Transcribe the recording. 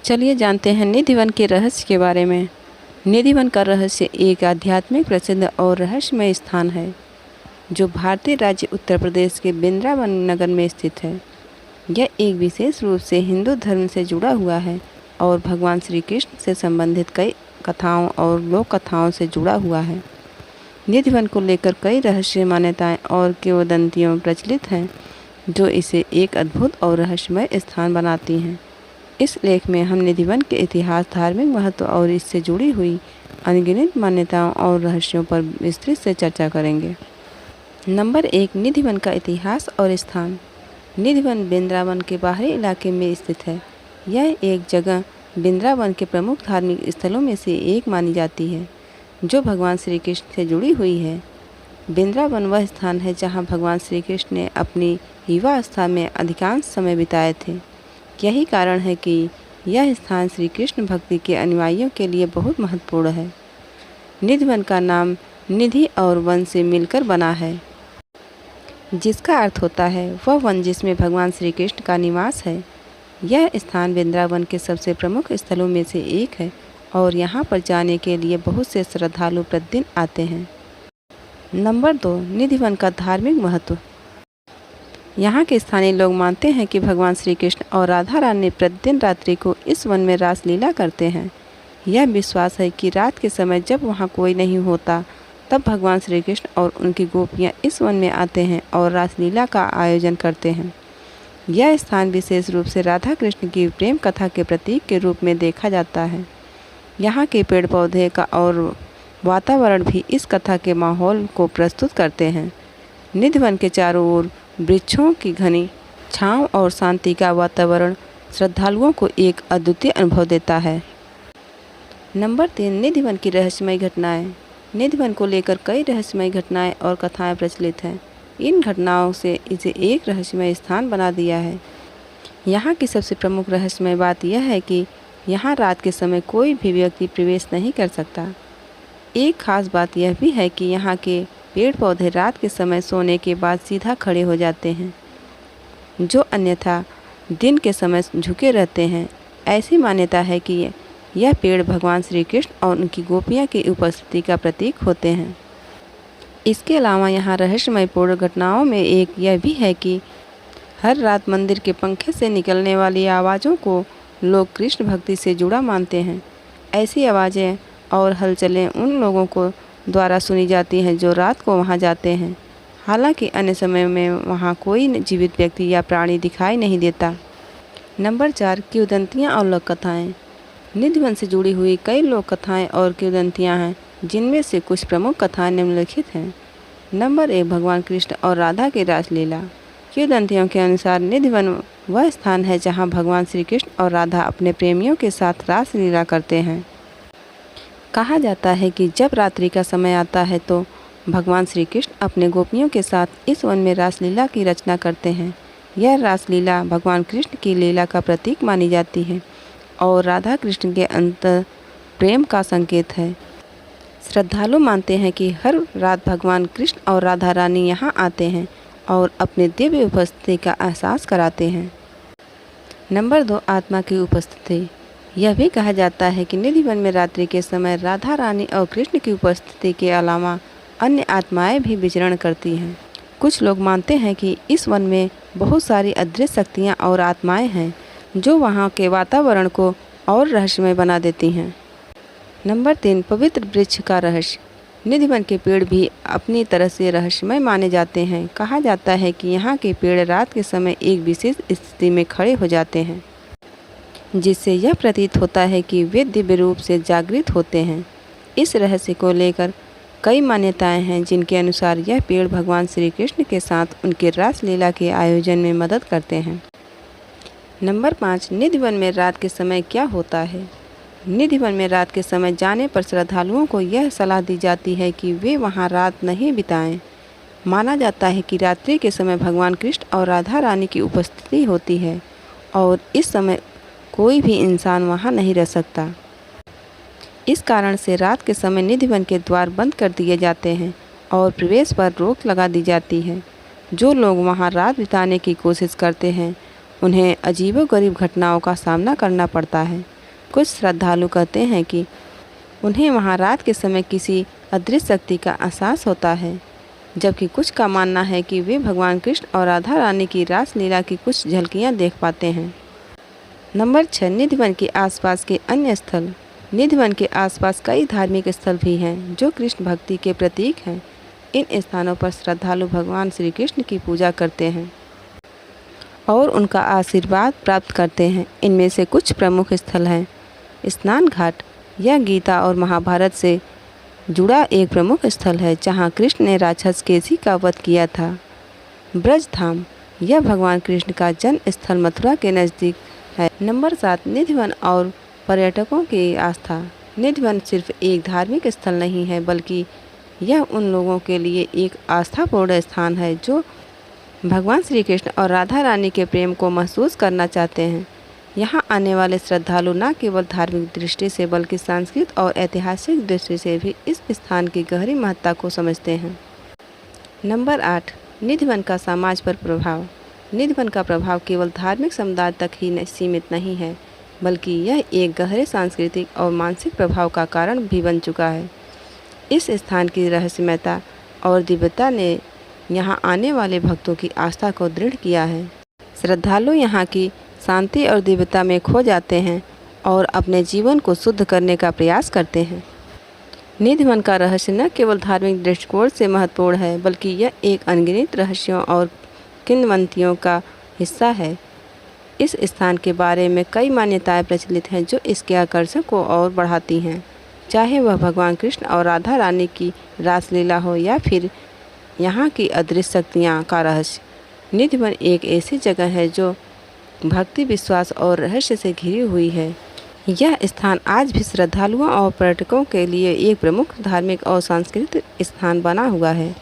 चलिए जानते हैं निधि वन के रहस्य के बारे में। निधि वन का रहस्य एक आध्यात्मिक प्रसिद्ध और रहस्यमय स्थान है जो भारतीय राज्य उत्तर प्रदेश के वृंदावन नगर में स्थित है। यह एक विशेष रूप से हिंदू धर्म से जुड़ा हुआ है और भगवान श्री कृष्ण से संबंधित कई कथाओं और लोक कथाओं से जुड़ा हुआ है। निधि वन को लेकर कई रहस्य मान्यताएं और किंवदंतियां प्रचलित हैं जो इसे एक अद्भुत और रहस्यमय स्थान बनाती हैं। इस लेख में हम निधि वन के इतिहास, धार्मिक महत्व और इससे जुड़ी हुई अनगिनत मान्यताओं और रहस्यों पर विस्तृत से चर्चा करेंगे। नंबर 1, निधि वन का इतिहास और स्थान। निधि वन वृंदावन के बाहरी इलाके में स्थित है। यह एक जगह वृंदावन के प्रमुख धार्मिक स्थलों में से एक मानी जाती है जो भगवान श्री कृष्ण से जुड़ी हुई है। वृंदावन वह स्थान है जहाँ भगवान श्री कृष्ण ने अपनी युवावस्था में अधिकांश समय बिताए थे। यही कारण है कि यह स्थान श्री कृष्ण भक्ति के अनुयायियों के लिए बहुत महत्वपूर्ण है। निधि वन का नाम निधि और वन से मिलकर बना है, जिसका अर्थ होता है वह वन जिसमें भगवान श्री कृष्ण का निवास है। यह स्थान वृंदावन के सबसे प्रमुख स्थलों में से एक है और यहाँ पर जाने के लिए बहुत से श्रद्धालु प्रतिदिन आते हैं। नंबर 2, निधि वन का धार्मिक महत्व। यहाँ के स्थानीय लोग मानते हैं कि भगवान श्री कृष्ण और राधा रानी प्रतिदिन रात्रि को इस वन में रासलीला करते हैं। यह विश्वास है कि रात के समय जब वहाँ कोई नहीं होता तब भगवान श्री कृष्ण और उनकी गोपियाँ इस वन में आते हैं और रासलीला का आयोजन करते हैं। यह स्थान विशेष रूप से राधा कृष्ण की प्रेम कथा के प्रतीक के रूप में देखा जाता है। यहाँ के पेड़ पौधे का और वातावरण भी इस कथा के माहौल को प्रस्तुत करते हैं। निधि वन के चारों ओर वृक्षों की घनी छांव और शांति का वातावरण श्रद्धालुओं को एक अद्वितीय अनुभव देता है। नंबर 3, निधि वन की रहस्यमय घटनाएं। निधि वन को लेकर कई रहस्यमय घटनाएं और कथाएं प्रचलित हैं। इन घटनाओं से इसे एक रहस्यमय स्थान बना दिया है। यहाँ की सबसे प्रमुख रहस्यमय बात यह है कि यहाँ रात के समय कोई भी व्यक्ति प्रवेश नहीं कर सकता। एक खास बात यह भी है कि यहाँ के पेड़ पौधे रात के समय सोने के बाद सीधा खड़े हो जाते हैं, जो अन्यथा दिन के समय झुके रहते हैं। ऐसी मान्यता है कि यह पेड़ भगवान श्री कृष्ण और उनकी गोपियाँ की उपस्थिति का प्रतीक होते हैं। इसके अलावा यहाँ रहस्यमयपूर्ण घटनाओं में एक यह भी है कि हर रात मंदिर के पंखे से निकलने वाली आवाज़ों को लोग कृष्ण भक्ति से जुड़ा मानते हैं। ऐसी आवाज़ें और हलचलें उन लोगों को द्वारा सुनी जाती हैं जो रात को वहां जाते हैं। हालांकि अन्य समय में वहां कोई जीवित व्यक्ति या प्राणी दिखाई नहीं देता। नंबर 4, किंवदंतियां और लोक कथाएँ। निधि वन से जुड़ी हुई कई लोक कथाएँ और किंवदंतियां हैं, जिनमें से कुछ प्रमुख कथाएँ निम्नलिखित हैं। नंबर 1, भगवान कृष्ण और राधा की रासलीला। किंवदंतियों के अनुसार निधि वन वह स्थान है जहाँ भगवान श्री कृष्ण और राधा अपने प्रेमियों के साथ रासलीला करते हैं। कहा जाता है कि जब रात्रि का समय आता है तो भगवान श्री कृष्ण अपने गोपियों के साथ इस वन में रासलीला की रचना करते हैं। यह रासलीला भगवान कृष्ण की लीला का प्रतीक मानी जाती है और राधा कृष्ण के अंतर प्रेम का संकेत है। श्रद्धालु मानते हैं कि हर रात भगवान कृष्ण और राधा रानी यहाँ आते हैं और अपने दिव्य उपस्थिति का एहसास कराते हैं। नंबर 2, आत्मा की उपस्थिति। यह भी कहा जाता है कि निधि वन में रात्रि के समय राधा रानी और कृष्ण की उपस्थिति के अलावा अन्य आत्माएं भी विचरण करती हैं। कुछ लोग मानते हैं कि इस वन में बहुत सारी अदृश्य शक्तियां और आत्माएं हैं जो वहां के वातावरण को और रहस्यमय बना देती हैं। नंबर 3, पवित्र वृक्ष का रहस्य। निधि वन के पेड़ भी अपनी तरह से रहस्यमय माने जाते हैं। कहा जाता है कि यहाँ के पेड़ रात के समय एक विशेष स्थिति में खड़े हो जाते हैं, जिससे यह प्रतीत होता है कि वे दिव्य रूप से जागृत होते हैं। इस रहस्य को लेकर कई मान्यताएं हैं, जिनके अनुसार यह पेड़ भगवान श्री कृष्ण के साथ उनके रासलीला के आयोजन में मदद करते हैं। नंबर 5, निधि वन में रात के समय क्या होता है। निधि वन में रात के समय जाने पर श्रद्धालुओं को यह सलाह दी जाती है कि वे वहां रात नहीं बिताएं। माना जाता है कि रात्रि के समय भगवान कृष्ण और राधा रानी की उपस्थिति होती है और इस समय कोई भी इंसान वहां नहीं रह सकता। इस कारण से रात के समय निधि वन के द्वार बंद कर दिए जाते हैं और प्रवेश पर रोक लगा दी जाती है। जो लोग वहां रात बिताने की कोशिश करते हैं उन्हें अजीबोगरीब घटनाओं का सामना करना पड़ता है। कुछ श्रद्धालु कहते हैं कि उन्हें वहां रात के समय किसी अदृश्य शक्ति का एहसास होता है, जबकि कुछ का मानना है कि वे भगवान कृष्ण और राधा रानी की रासलीला की कुछ झलकियां देख पाते हैं। नंबर 6, निधि वन के आसपास के अन्य स्थल। निधि वन के आसपास कई धार्मिक स्थल भी हैं जो कृष्ण भक्ति के प्रतीक हैं। इन स्थानों पर श्रद्धालु भगवान श्री कृष्ण की पूजा करते हैं और उनका आशीर्वाद प्राप्त करते हैं। इनमें से कुछ प्रमुख स्थल हैं। स्नान घाट, यह गीता और महाभारत से जुड़ा एक प्रमुख स्थल है जहां कृष्ण ने राक्षस केसी का वध किया था। ब्रज धाम, यह भगवान कृष्ण का जन्म स्थल मथुरा के नज़दीक है। नंबर 7, निधि वन और पर्यटकों की आस्था। निधि वन सिर्फ एक धार्मिक स्थल नहीं है, बल्कि यह उन लोगों के लिए एक आस्थापूर्ण स्थान है जो भगवान श्री कृष्ण और राधा रानी के प्रेम को महसूस करना चाहते हैं। यहाँ आने वाले श्रद्धालु न केवल धार्मिक दृष्टि से बल्कि सांस्कृतिक और ऐतिहासिक दृष्टि से भी इस स्थान की गहरी महत्ता को समझते हैं। नंबर 8, निधि वन का समाज पर प्रभाव। निधि वन का प्रभाव केवल धार्मिक समुदाय तक ही सीमित नहीं है, बल्कि यह एक गहरे सांस्कृतिक और मानसिक प्रभाव का कारण भी बन चुका है। इस स्थान की रहस्यमयता और दिव्यता ने यहाँ आने वाले भक्तों की आस्था को दृढ़ किया है। श्रद्धालु यहाँ की शांति और दिव्यता में खो जाते हैं और अपने जीवन को शुद्ध करने का प्रयास करते हैं। निधि वन का रहस्य न केवल धार्मिक दृष्टिकोण से महत्वपूर्ण है, बल्कि यह एक अनगिनत रहस्यों और किंवदंतियों का हिस्सा है। इस स्थान के बारे में कई मान्यताएं प्रचलित हैं जो इसके आकर्षण को और बढ़ाती हैं, चाहे वह भगवान कृष्ण और राधा रानी की रासलीला हो या फिर यहाँ की अदृश्य शक्तियाँ का रहस्य। निधि वन एक ऐसी जगह है जो भक्ति, विश्वास और रहस्य से घिरी हुई है। यह स्थान आज भी श्रद्धालुओं और पर्यटकों के लिए एक प्रमुख धार्मिक और सांस्कृतिक स्थान बना हुआ है।